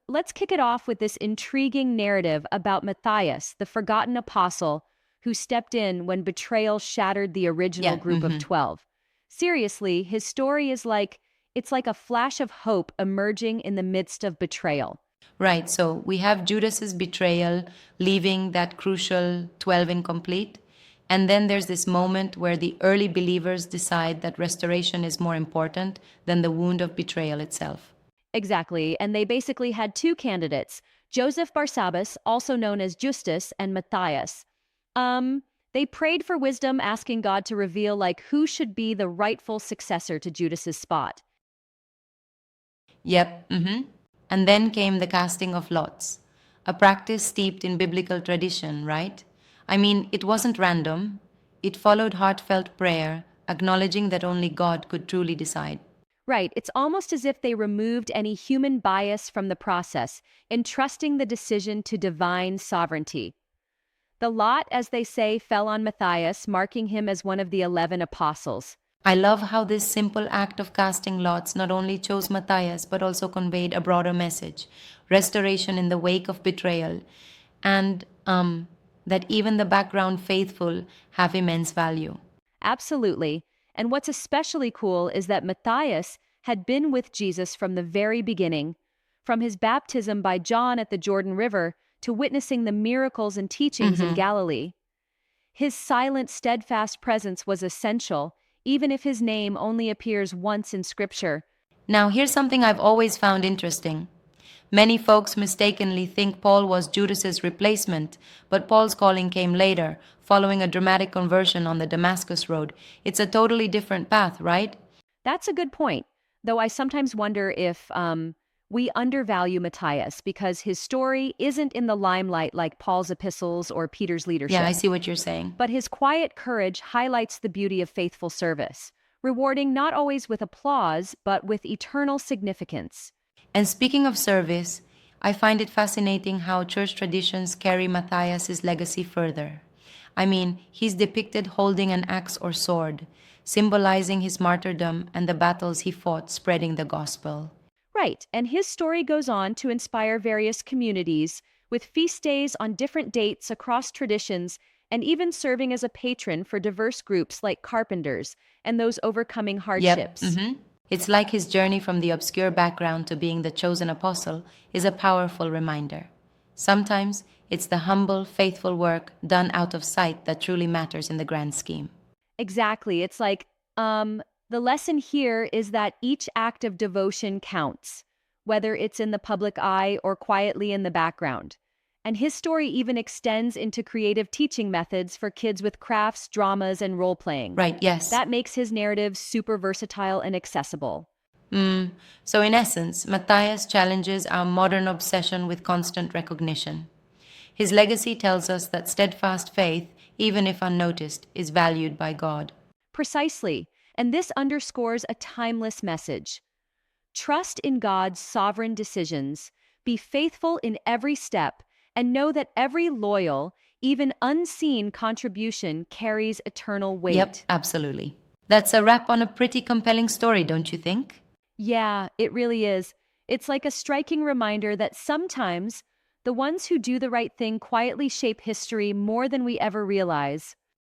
Let's kick it off with this intriguing narrative about Matthias, the forgotten apostle who stepped in when betrayal shattered the original Yeah. group of 12. Seriously, his story it's like a flash of hope emerging in the midst of betrayal. Right. So we have Judas's betrayal, leaving that crucial 12 incomplete. And then there's this moment where the early believers decide that restoration is more important than the wound of betrayal itself. Exactly, and they basically had two candidates, Joseph Barsabbas, also known as Justus, and Matthias. Um, they prayed for wisdom, asking God to reveal who should be the rightful successor to Judas's spot. Yep. And then came the casting of lots, a practice steeped in biblical tradition, right? I mean, it wasn't random. It followed heartfelt prayer, acknowledging that only God could truly decide. Right, it's almost as if they removed any human bias from the process, entrusting the decision to divine sovereignty. The lot, as they say, fell on Matthias, marking him as one of the 11 apostles. I love how this simple act of casting lots not only chose Matthias but also conveyed a broader message, restoration in the wake of betrayal, and that even the background faithful have immense value. Absolutely. And what's especially cool is that Matthias had been with Jesus from the very beginning, from his baptism by John at the Jordan River to witnessing the miracles and teachings in Galilee. His silent, steadfast presence was essential, even if his name only appears once in Scripture. Now, here's something I've always found interesting. Many folks mistakenly think Paul was Judas's replacement, but Paul's calling came later, following a dramatic conversion on the Damascus road. It's a totally different path, right? That's a good point, though I sometimes wonder if we undervalue Matthias because his story isn't in the limelight like Paul's epistles or Peter's Yeah, I leadership. see what you're saying. But his quiet courage highlights the beauty of faithful service, rewarding not always with applause, but with eternal significance. And speaking of service, I find it fascinating how church traditions carry Matthias's legacy further. I mean, he's depicted holding an axe or sword, symbolizing his martyrdom and the battles he fought spreading the gospel. Right, and his story goes on to inspire various communities, with feast days on different dates across traditions, and even serving as a patron for diverse groups like carpenters and those overcoming Yep. hardships. It's like his journey from the obscure background to being the chosen apostle is a powerful reminder. Sometimes it's the humble, faithful work done out of sight that truly matters in the grand scheme. Exactly. The lesson here is that each act of devotion counts, whether it's in the public eye or quietly in the background. And his story even extends into creative teaching methods for kids with crafts, dramas, and role playing. Right, yes. That makes his narrative super versatile and accessible. So, in essence, Matthias challenges our modern obsession with constant recognition. His legacy tells us that steadfast faith, even if unnoticed, is valued by God. Precisely. And this underscores a timeless message. Trust in God's sovereign decisions, be faithful in every step, and know that every loyal, even unseen contribution carries eternal Yep, weight. absolutely. That's a wrap on a pretty compelling story, don't you think? Yeah, it really is. It's like a striking reminder that sometimes the ones who do the right thing quietly shape history more than we ever realize.